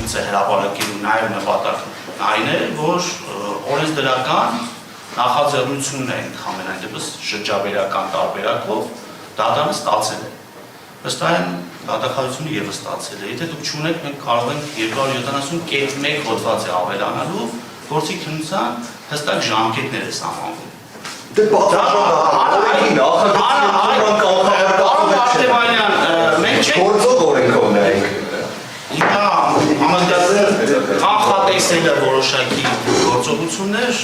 ցույցը հրապարակելու նաև նպատակն այն է, որ օրենսդրական նախաձեռնությունն է ամենայն դեպս շրջաբերական տարբերակով դատարանը ստացել է։ Ըստ այն դատախազությունը ևս ստացել է։ Եթե դուք չունեք, մենք կարող ենք 270.1 հոդված է ավելանալու, գործի քննության հստակ ժամկետներ է սահմանվում։ Դե պատասխան գործող օրենքով նայենք։ Կանխատեսել է որոշակի գործողություններ։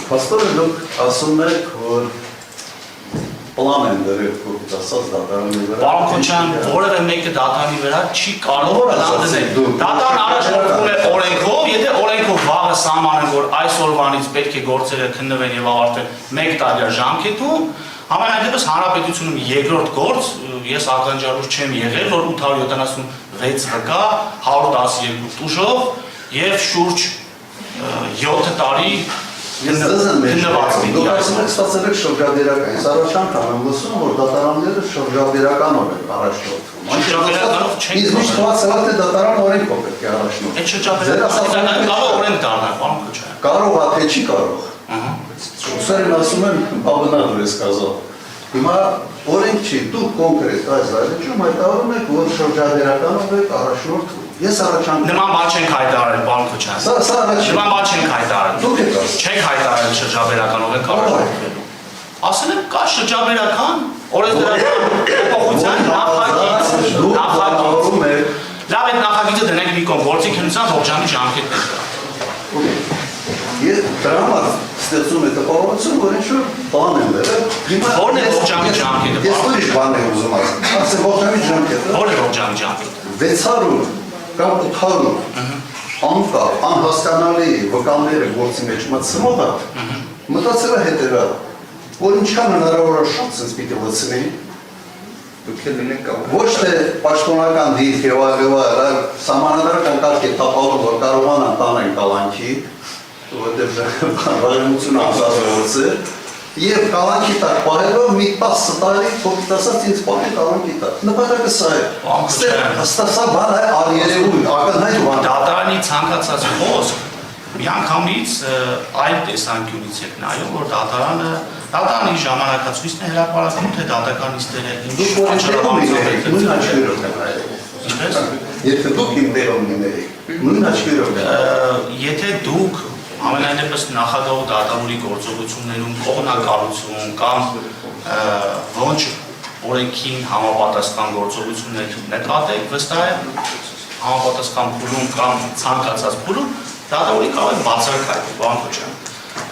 Փաստորեն դուք ասում եք, որ պլան են դրել կողմից ասած դատարանի վրա։ Պարոն Քոչարյան, որևէ մեկը դատարանի վրա չի կարող պլան դնել։ Դատարան առաջարկում է օրենքով, եթե օրենքով վաղը սահմանեն, որ այսօրվանից պետք է գործերը քննվեն եւ ավարտվեն 1 տարվա ժամկետում, համենայնդեպս հանրապետությունում երկրորդ գործ, ես ականջալուր չեմ եղել, որ 876 վկա, 112 տուժով եւ շուրջ 7 տարի Դուք ստացել եք շրջաբերական, ես առաջ անգամ եմ լսում, որ դատարանները շրջաբերականով են առաջնորդվում։ Շրջաբերականով չեն Իսկ միշտ թվացել է, թե դատարան օրենքով պետք է առաջնորդվի։ Այդ շրջաբերական կարող օրենք դառնալ, պարոն Քոչարյան։ Կարող է, թե չի կարող։ Ուսերին ասում են, բաբնար ես կազալ։ Հիմա օրենք չի, դուք կոնկրետ այս դեպքում հայտարարում եք, որ շրջաբերականով եք առաջնորդվում։ Ես առաջ անգամ Նման բան չենք հայտարարել, պարոն Քոչարյան։ Սա առաջ Նման բան չենք հայտարարել։ Դուք եք ասում։ Չենք հայտարարել շրջաբերականով եք առաջնորդվելու։ Ասել եմ կա շրջաբերական օրենսդրական փոփոխության նախագիծ։ Լավ այդ նախագիծը դնենք մի կողմ, գործի քննության ողջամի ժամկետն է դրա։ Ես դրա համար ստեղծում է տպավորություն, որ ինչ-որ բան են դրել։ Որն է ողջամի ժամկետը։ Ես ուրիշ բան եմ ուզում ասել։ Ասել ողջամի ժամկետը։ Որն է ողջամի ժամկետը։ 600 կամ 800 անկապ, անհասկանալի վկանները գործի մեջ մտցնողը մտածել է հետևյալ, որ ինչքան հնարավոր է շատ sense պիտի լցնի, ոչ թե պաշտոնական դիրք եւ այլ սահմանադրական կարգ է տապալում, որ կարողանան տանեն կալանքի, որտեղ բարեմությունը ասած է, եւ կալանքի տակ պահելով մի 10 տարի փոքր ասած ինձ պահեն կալանքի տակ։ Նպատակը սա է։ Սա բան է արիերևույթ, ակնհայտ բան։ Դատարանի ցանկացած խոսք միանգամից այլ տեսանկյունից է նայում, որ դատարանի ժամանակացույցն է հրապարակում, թե դատականիստերը Դուք որոշում եք, նույն աչքերով են այլ։ Ինչպես։ Եթե դուք իմ տեղում լինեիք, նույն աչքերով են։ Եթե դուք ամենայնպես նախագահ դատարանի գործողություններում կողմնակալություն կամ ոչ օրենքին համապատասխան գործողություններ նկատեք, վստահ եմ համապատասխան փուլում կամ ցանկացած փուլում դատարանի կարող է բացառել, պարոն Քոչարյան։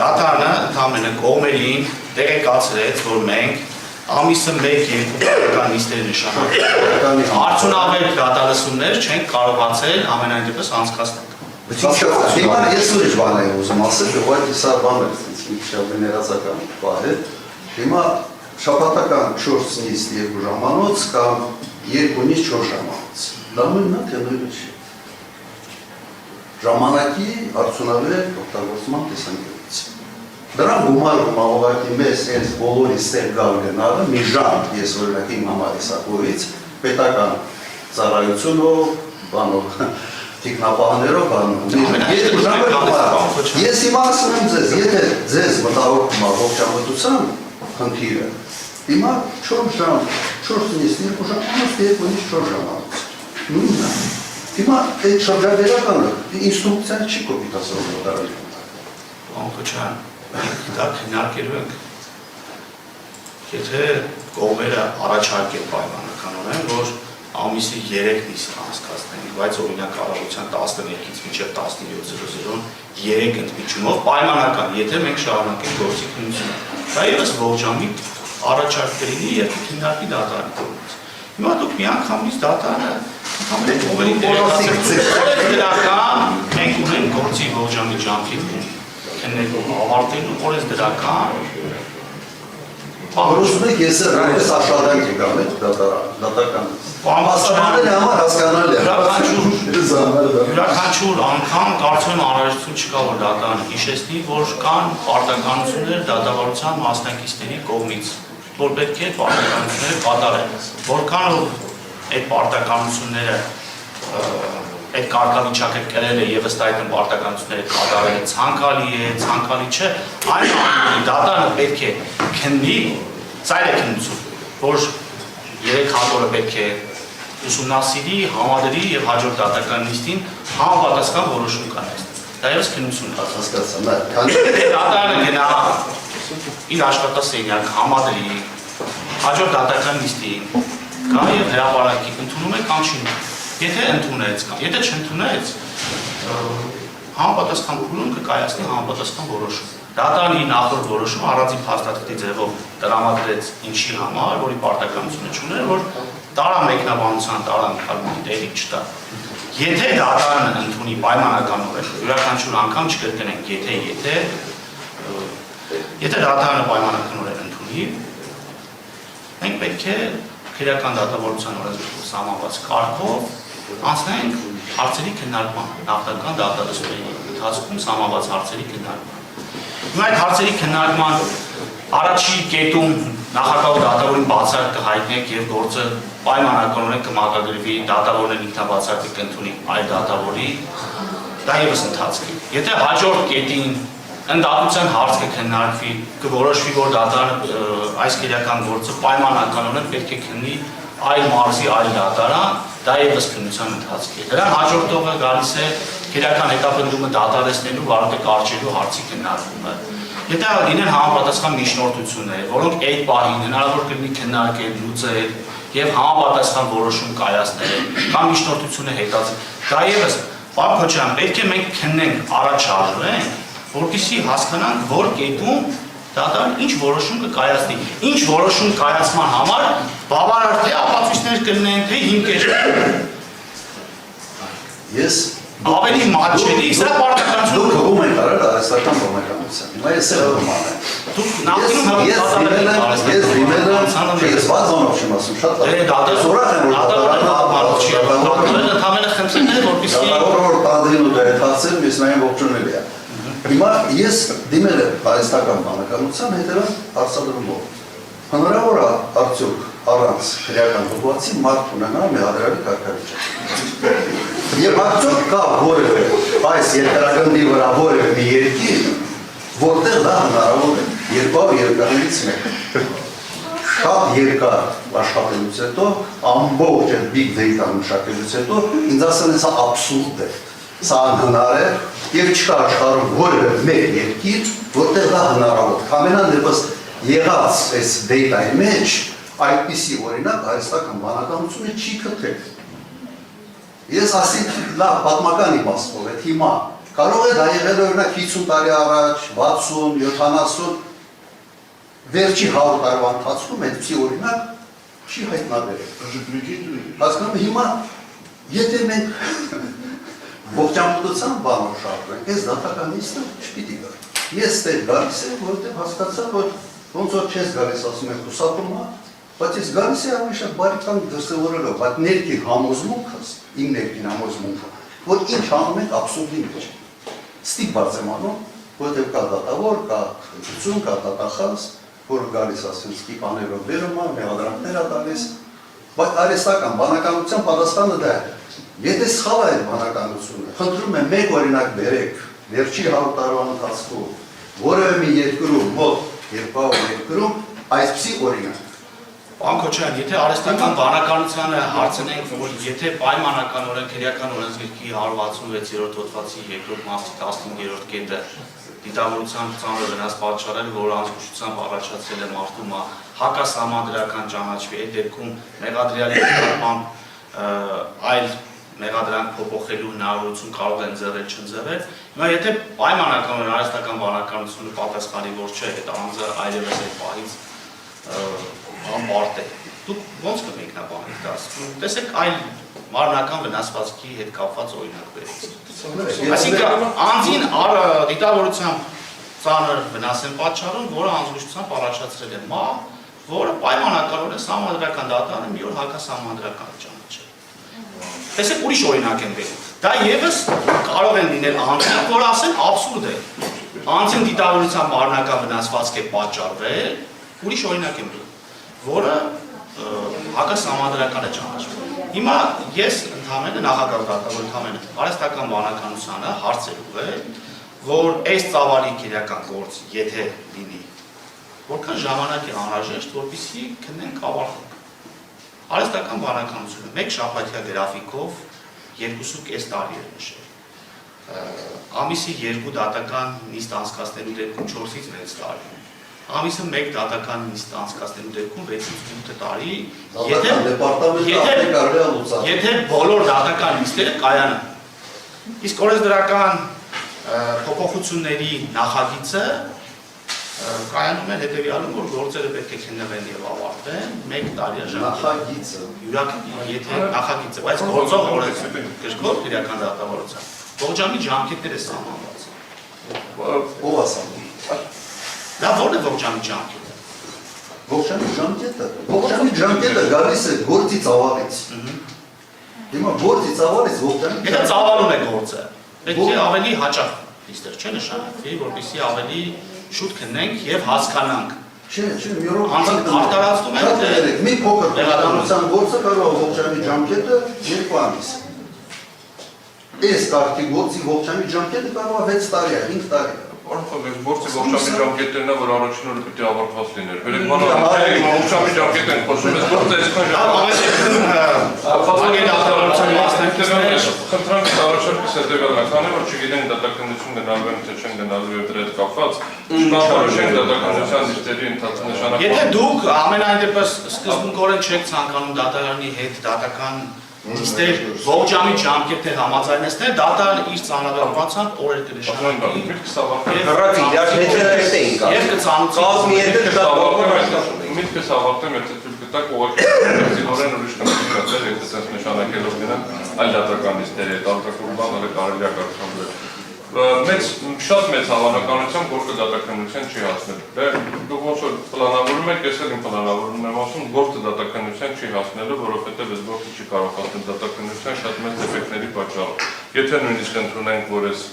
Դատարանը ընդհանրապես կողմերին տեղեկացրեց, որ մենք ամիսը 1-2 դատականիստեր նշանակել։ Արդյունավետ դատալսումներ չենք կարողացել ամենայնպես անցկացնել։ Հիմա ես ուրիշ բան եմ ուզում ասել, ուղղակի սա բան է, ինքնիշավ ներածական բան է։ Հիմա շաբաթական 4 նիստ 2 ժամանոց կամ 2 նիստ 4 ժամանոց։ Դա նույնն է, թե նույնը չի։ Ժամանակի արդյունավետ օգտագործման տեսանկյունից։ Դրան գումարում ուղղակի մեզ հենց բոլորի ստեղ գալ գնալը մի ժամ, ես օրինակ իմ համար իսակորից պետական ծառայությունով, բանով Տիկնապահներով Ես հիմա ասում եմ ձեզ, եթե ձեզ մտահոգում է ողջամտության խնդիրը, հիմա 4 ժամ, 4 նիստ, 2 ժամ, 2 նիստ 4 ժամանոց, նույնն է։ Հիմա այդ շրջաբերականը ինստրուկցիան չի կոպիտ ասել դատարանի։ Պարոն Քոչարյան, դա քննարկելու ենք։ Եթե կողմերը առաջարկել պայմանականորեն, որ ամիսի 3 նիստ անցկացնենք, բայց օրինակ կառավարության 12-ից մինչև 17:00-ն 3 ընդմիջումով պայմանական, եթե մենք շարունակենք գործի քննությունը։ Դա ևս ողջամի առաջարկ կլինի եւ քննարկի դատարանի կողմից։ Հիմա դուք միանգամից դատարանը ամեն կողմերի դրական մենք ունենք գործի ողջամի ժամկետներ քննելու ավարտելու օրենսդրական Որոշում եք ես այս աշխատանք եկամ այդ դատական։ Բանվասաբանների համար հասկանալի է։ Յուրաքանչյուր անգամ կարծում եմ անհրաժեշտություն չկա, որ դատարանը հիշեցնի, որ կան պարտականություններ դատավարության մասնակիցների կողմից, որ պետք է պարտականությունները կատարեն։ Որքանով այդ պարտականությունները այդ կարգավիճակը կրել է եւ ըստ այդ պարտականությունները կատարել ցանկալի չէ, այն դատարանը պետք է քննի ծայրաքննություն, որ 3 հատորը պետք է ուսումնասիրի, համադրի եւ հաջորդ դատական նիստին համապատասխան որոշում կայացնի։ Դա եւս քննություն է։ Հասկացա, դատարանը գնա իր աշխատասենյակ համադրի, հաջորդ դատական նիստին կա եւ հրապարակի ընդունում է կամ չի։ Եթե ընդունեց կամ եթե չընդունեց, համապատասխան փուլում կկայացնի համապատասխան որոշում։ Դատարանի նախորդ որոշումը առանձին փաստաթղթի ձևով տրամադրեց ինչի համար, որի պարտականությունը չուներ, որ տարամեկնաբանության տարանկարգի տեղի չտա։ Եթե դատարանը ընդունի պայմանականորեն, յուրաքանչյուր անգամ չկրկնենք, եթե դատարանը պայմանականորեն ընդունի, մենք պետք է քրեական դատավորության օրենսգրքում սահմանված կարգով անցնենք հարցերի քննարկման, նախնական դատադասության ընթացքում սահմանված հարցերի քննարկման։ Հիմա այդ հարցերի քննարկման առաջի կետում նախագահ դատավորին բացառք կհայտնեք եւ գործը պայմանականորեն կմակագրվի, դատավորն ինքնաբացարկը կընդունի այլ դատավորի, դա եւս ընթացք է։ Եթե հաջորդ կետին ընդդատության հարց կքննարկվի, կորոշվի, որ դատարանը այս քրեական գործը պայմանականորեն պետք է քննի այլ մարզի այլ դատարան, դա եւս քննության ընթացք է։ Դրան հաջորդողը գալիս է քրեական հետապնդումը դատարեցնելու վարորդը կարճելու հարցի քննարկումը։ Եթե լինեն համապատասխան միջնորդություններ, որոնք այդ պահին հնարավոր կլինի քննարկել, լուծել եւ համապատասխան որոշում կայացնել, կամ միջնորդությունը հետաձգել, դա եւս պարոն Քոչարյան, պետք է մենք քննենք, առաջարկենք, որպեսզի հասկանանք, որ կետում դատարան ինչ որոշում կկայացնի, ինչ որոշում կայացման համար բավարար թե ապացույցներ կլինեն, թե հիմքեր։ Ես ավելի մատչելի, սա պարտականություն։ Դուք հողում եք արել արհեստական բանականության։ Հիմա ես էլ հողում անեմ։ Դուք նախկինում ես դիմել եմ, ես վատ բանով չեմ ասում, շատ լավ։ Սորախ եմ, որ դատարանը ընդհանրապես խնդրել է, որպեսզի դատարանը որ տանդրին ու դերթացել, ես նայեմ ողջունել է։ Հիմա ես դիմել եմ արհեստական բանականության հետևան հարցադրումով։ Հնարավոր է արդյոք առանց քրեական հոդվածի մարդ ունենալ մեղադրելի կարգավիճակ։ Եվ արդյոք կա որևէ այս երկրագնդի վրա որևէ մի երկիր, որտեղ դա հնարավոր է, երկարներից մեկ։ Շատ երկար աշխատելուց հետո, ամբողջ այդ big data մշակելուց հետո, ինձ ասել է սա աբսուրդ է, սա անհնար է, եւ չկա աշխարհում որևէ մեկ երկիր, որտեղ դա հնարավոր է։ Ամենան դեպս եղած այս data-ի մեջ այդպիսի օրինակ արհեստական բանականությունը չի քթել։ Ես ասեցի լավ պատմական իմաստով է հիմա կարող է դա եղել օրինակ 50 տարի առաջ, 60, 70 վերջի 100 տարվա ընթացքում այդպիսի օրինակ չի հայտնաբերել։ Հասկանում հիմա եթե մենք ողջամտության բանով շարժենք, այս դատականիստը չպիտի գա։ Ես ստեղ գալիս եմ, որովհետև հասկացա, որ ոնց որ չես գալիս ասում եք ուսապում հա, բայց ես գալիս եմ ավելի շատ բարիկան դրսևորելով, բայց ներքին համոզմունքս, իմ ներքին համոզմունքը, որ ինչ անում ենք աբսուրդի մեջ։ Ստիպ բաց եմ անում, որովհետև կա դատավոր, կա ընտրություն, կա դատախազ, որը գալիս ասում ստիպաներով բերում է, մեղադրանքներ է տալիս, բայց արհեստական բանականության պատասխանը դա է։ Եթե սխալ է այդ բանականությունը, խնդրում եմ մեկ օրինակ բերեք, վերջի 100 տարվա ընթացքում, որևէ մի երկրում, մոտ 200 երկրում այսպիսի օրինակ։ Պարոն Քոչարյան, եթե արհեստական բանականությանը հարցնենք, որ եթե պայմանականորեն քրեական օրենսգրքի 166-րդ հոդվածի 2-րդ մասի 15-րդ կետը դիտավորության ծանր վնաս պատճառել, որ անզգուշությամբ առաջացել է մարդու հակասահմանադրական ճանաչվի, այդ դեպքում մեղադրյալի նկատմամբ այլ մեղադրանք փոփոխելու հնարավորություն կարող են ձեռել չընձեռել։ Հիմա եթե պայմանականորեն արհեստական բանականությունը պատասխանի որ չէ, այդ անձը այլևս այդ պահից անբարդ է։ Դուք ո՞նց կմեկնաբանեք դա։ Տեսեք այլ մարմնական վնասվածքի հետ կապված օրինակ բերեք։ Այսինքն անձին դիտավորությամբ ծանր վնաս են պատճառում, որը անզգուշությամբ առաջացրել է մահ, որը պայմանականորեն սահմանադրական դատարանը մի օր հակասահմանադրական ճանաչել։ Տեսեք ուրիշ օրինակ են բերում։ Դա եւս կարող են լինել անձինք, որ ասեն աբսուրդ է։ Անձին դիտավորության մարմնական վնասվածք է պատճառվել, ուրիշ օրինակ են բերում, որը հակասահմանադրական է ճանաչվել։ Հիմա ես ընդհանրապես նախագահ դատավոր ընդհանրապես արհեստական բանականությանը հարցեր ուղղել, որ այս ծավալի քրեական գործ եթե լինի, որքան ժամանակ է անհրաժեշտ, որպեսզի քննենք ավարտենք։ Արհեստական բանականությունը մեկ շաբաթյա գրաֆիկով 2.5 տարի է նշել։ Ամիսի 2 դատական նիստ անցկացնելու դեպքում 4-ից 6 տարի։ Ամիսը 1 դատական նիստ անցկացնելու դեպքում 6-ից 8 տարի, եթե բոլոր դատական նիստերը կայանան։ Իսկ օրենսդրական փոփոխությունների նախագիծը կայանում է հետևյալում, որ գործերը պետք է քննվեն եւ ավարտվեն 1 տարի Նախագիծը։ Եթե նախագիծը, բայց գործող օրենսը գրքով քրեական դատավորության ողջամի ժամկետները սահմանված են։ Ո՞վ է սահմանում։ Դա ո՞րն է ողջամի ժամկետը։ Ողջամի ժամկետը գալիս է գործի ծավալից։ Հիմա գործի ծավալից ողջամի։ Եթե ծավալում է գործը, պետք է ավելի հաճախ իստեղ չէ նշանակվի, որպեսզի ավելի շուտ քննենք եւ հասկանանք։ Չէ, մի օր արտարացնում ենք մի փոքր տեղականության գործը կարող է ողջամի ժամկետը 2 ամիս։ Այս կարգի գործի ողջամի ժամկետը կարող է 6 տարի, 5 տարի։ Որոնք գործի ողջամի ժամկետներն է, որ առաջին օրը պետք է ավարտված լիներ։ Վերջին ողջամի ժամկետն են խոսում, այս գործը այսքան խնդրանք առաջարկս հետևյալն է, քանի որ չգիտենք դատականություն գնալու են, թե չեն գնալու եւ դրա հետ կապված, չկանխորոշենք դատականության նիստերի նշանակումը։ Եթե դուք ամենայն դեպս սկզբունքորեն չեք ցանկանում դատարանի հետ դատական նիստեր ողջամի ժամկետներ համաձայնեցնել, դատարանը իր ծանրաբեռնվածությամբ օրեր կնշանակի եւ կցանուցի Միտքս հավատում եմ, եթե թույլ կտակ ուղղակի զինորեն ուրիշ կնշանակել, եթե sense նշանակելով գնան այլ դատական նիստերի հետ, արտակուրբանները կարելի է կարգավորել։ Շատ մեծ հավանականությամբ գործը դատականության չի հասնել։ Դուք ոնց որ պլանավորում եք, ես էլ իմ պլանավորումն եմ ասում, գործը դատականության չի հասնելու, որովհետև այս գործը չի կարող հասնել դատականության շատ մեծ դեֆեկտների պատճառով։ Եթե նույնիսկ ընդունենք, որ այս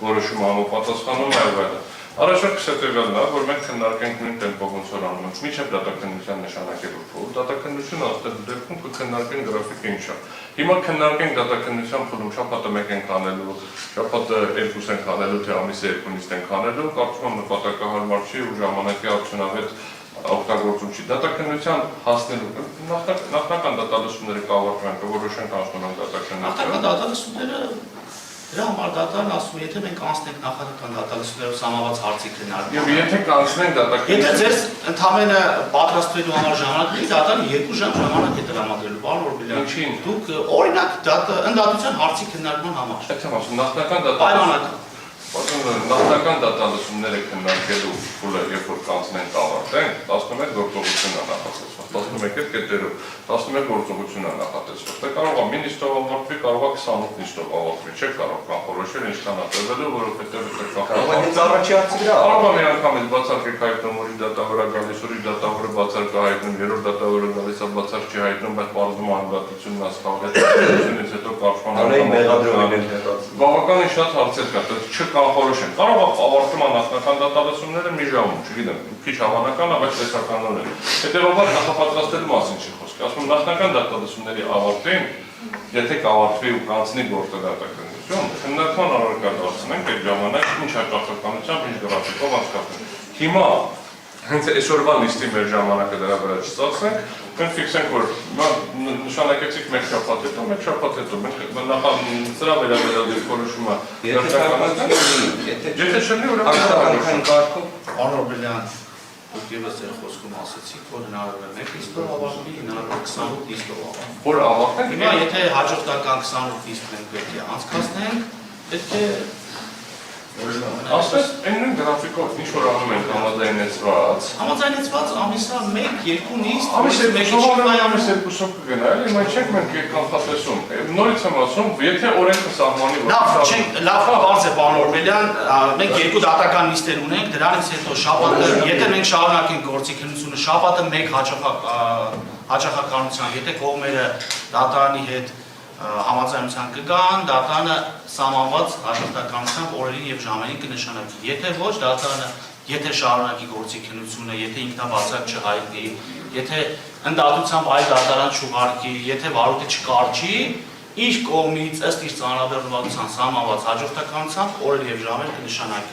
որոշումը համապատասխանում է այլ Առաջարկս հետևյալն է, որ մենք քննարկենք նույն տեմպով ոնց որ անում ենք, մինչև դատականության նշանակելու փուլ, դատականությունը աստելու դեպքում կքննարկենք գրաֆիկը ինչ է։ Հիմա քննարկենք դատականության փուլում շաբաթը 1 ենք անելու, շաբաթը 2 ենք անելու, թե ամիսը 2 նիստ ենք անելու, կարծում եմ նպատակահարմար չի ու ժամանակի արդյունավետ օգտագործում չի։ Դատականության հասնելու նախնական դատալսումները կավարտվեն, կորոշենք անցնող դատականության։ Նախնական դատալսումները Դրա համար դատարան ասում է, եթե մենք անցնենք նախնական դատալսումներով սահմանված հարցի քննարկումը։ Եվ եթե կանցնենք դատականություն։ Եթե ձեզ ընդհանրապես պատրաստվելու համար ժամանակ ունի, դատարանը 2 ժամ ժամանակ է տրամադրելու, պարոն Օրբելյան։ Ինչի՞ն։ Դուք օրինակ ընդդատության հարցի քննարկման համար։ Եթե ասում նախնական դատալսումները քննարկելու փուլը, երբ որ կանցնենք ավարտենք, 11 գործողություն է նախատեսված, 11 կետերով, 11 գործողություն է նախատեսված։ Դա կարող է մի նիստով ավարտվի, կարող է 28 նիստով ավարտվի, չէ՞ կարող կանխորոշել ինչքան է տևելու, որովհետև դա կարող է հենց առաջի հարցի վրա։ Կարող է մի անգամից բացառիկ հայտնում, ուրիշ դատավորը գալիս, ուրիշ դատավորը բացառիկ հայտնում, երրորդ դատավորը գալիս է բացառիկ չի հայտնում, բայց բարձում անհատությունն ասխալ հետո հետո կարծում բավականին շատ հարցեր կա, չկանխորոշեն։ Կարող է ավարտում նախնական դատալսումները մի ժամում, չգիտեմ, քիչ հավանական է, բայց տեսականորեն։ Հետևաբար նախապատրաստելու մասին չի խոսքը։ Ասում նախնական դատալսումների ավարտին, եթե կավարտվի ու կանցնի գործը դատականություն, քննարկման առարկա դարձնենք այդ ժամանակ ինչ հաճախականությամբ, ինչ գրաֆիկով անցկացնենք։ Հիմա հենց այսօրվա նիստի մեր ժամանակը դրա վրա չծախսենք, մենք ֆիքսենք, որ նշանակեցիք մեկ շաբաթ հետո, մենք սրա վերաբերյալ դիրքորոշումը եթե չլինի, ուրեմն Պարոն Օրբելյան, դուք ևս ձեր խոսքում ասացիք, որ հնարավոր է 1 նիստով ավարտվի, հնարավոր է 28 նիստով ավարտվի։ Որ ավարտենք, Հիմա եթե հաջորդական 28 նիստ մենք պետք է անցկացնենք, պետք է ասես այն նույն գրաֆիկով ինչ որ անում ենք համաձայնեցված։ Համաձայնեցված ամիսա 1-2 նիստ, ամիսը 2-ով կգնա, էլի մենք չենք մենք կանխատեսում։ Նորից եմ ասում, եթե օրենքը սահմանի լավ բարձ է պարոն Օրբելյան, մենք 2 դատական նիստեր ունենք, դրանից հետո շաբաթը, եթե մենք շարունակենք գործի քննությունը, շաբաթը 1 հաճախականության, եթե կողմերը դատարանի հետ համաձայնության կգան, դատարանը սահմանված հաշվետվականությամբ օրերին եւ ժամերին կնշանակի։ Եթե ոչ, դատարանը եթե շարունակի գործի քննությունը, եթե ինքնաբացակ չհայտնի, եթե ընդհատությամբ այլ դատարան չուղարկի, եթե վարորդը չկարչի, իր կողմից ըստ իր ծանրաբեռնվածության սահմանված հաջորդականությամբ օրեր եւ ժամեր կնշանակի։